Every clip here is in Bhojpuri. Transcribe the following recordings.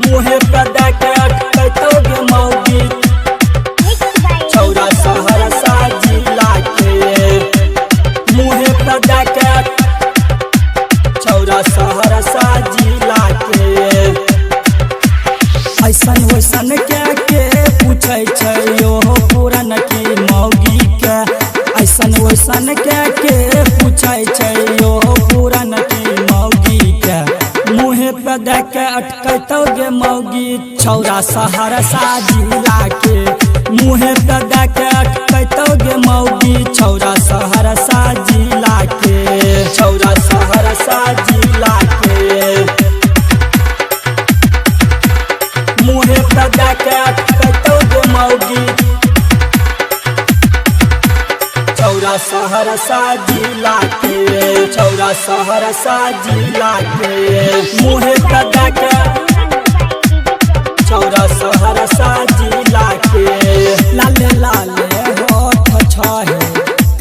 मुहे पे देके अटकतो गे मौगी छौरा सहरसा जिला के मुहे पे देके छौरा सहरसा जिला के ऐसन वैसन के पूछे छै यो पुरन की मौगी के ऐसन वैसन के पूछे छै यो पुरन की मौगी के मुहे पे देके अटकतो गे मौगी छौरा सहरसा जिला के मुहे पे देके अटकतो गे मौगी छौरा सहरसा जिला के छौरा सहरसा जिला के मुहे पे देके अटकतो गे मौगी छौरा सहरसा जिला के छौरा सहरसा जिला के मुहे पे देके छौरा सहरसा जिला के लाले लाले होठ छहे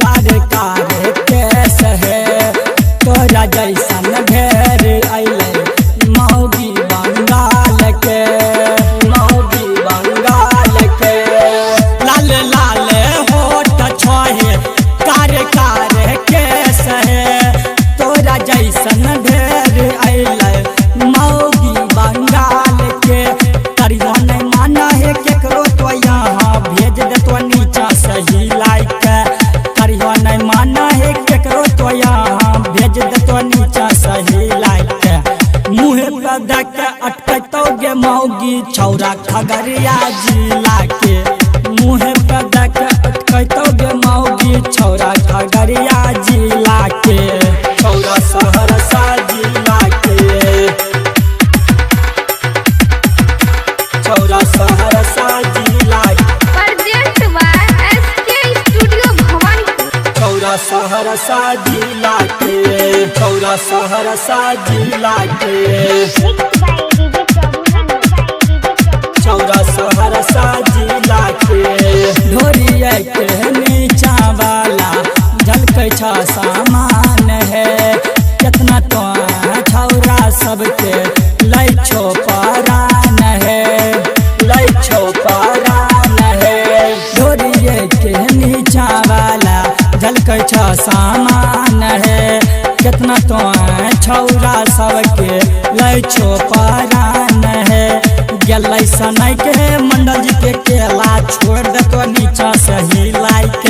कारे कारे केस है तोरा जैसन ढेर अइले मौगी बंगाल के मौगी बंगाल के लाले लाले होठ छहे कारे कारे केस है तोरा जैसन ढेर अइले मौगी बंगाल के करियो नहीं माना है केकरो तो यहाँ भेज दे तो नीचा सही लाइक करियो नहीं माना है केकरो तो यहाँ भेज दे तो नीचा सही लाइक मुहे पे देके अटकतो गे मौगी छौरा खगड़िया जिला के मुहे पे देके अटकतो गे मौगी छौरा खगड़िया जिला के छौरा सहरसा जिला के छौरा सहरसा जिला present by SK studio Bhawanipur Chhaura Saharsa जिला के छौरा सहरसा जिला के छौरा सहरसा जिला के ढोरिया के नीचा वाला झलकै छ सामान है कितना तो छौरा सबके लै छो परान है लै छो परान है ढोरिया के नीचा वाला झलकै छ सामान है कितना तो छौरा सबके लै छो परान है गेलै सनै के मंडल जी के केला छोड़ दे तो नीचा सही लाइक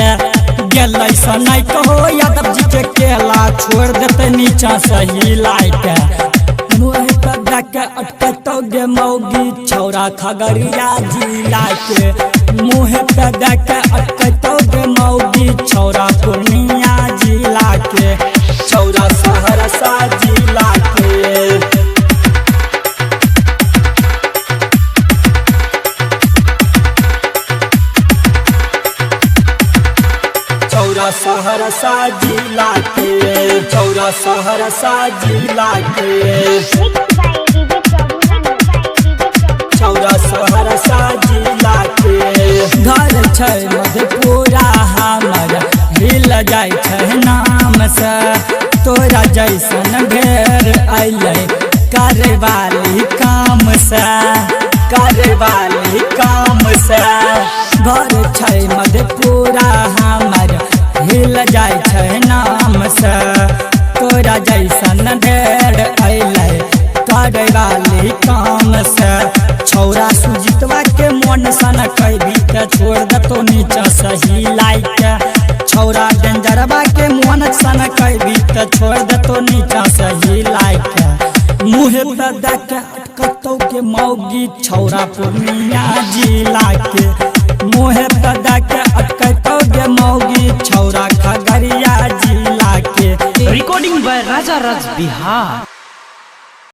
गेलै सनै के हो यादव जी के केला छोड़ देते नीचा सही लाइक मुहे पे देके अटकतो गे मौगी छौरा खगड़िया जिला के मुहे पे देके अटकतो गे मौगी छौरा पूर्णिया जिला के छौरा सहरसा जिला के छौरा सहरसा जिला के छौरा सहरसा जिला के छौरा सहरसा जिला के घर छै मधेपुरा हमर हिल जाय छै नाम से तोरा जैसन ढेर अइले करवाली काम से करवाली काम से घर छै मधेपुरा हमर हिल जाय छै नाम से तोरा जैसन ढेर अइले करवाली काम से छौरा सुजीतवा के मन सन कैदी के छोड़ देतो नीचा सही लाइक छौरा डेंजरवा के मन सन कैदी के छोड़ देतो नीचा सही लाइक मुहे पे देके अटकतो के मौगी छौरा पूर्णिया जिला के मुहे पे देके अटकतो के मौगी छौरा खगड़िया जिला के रिकॉर्डिंग बाय राजा राज बिहार।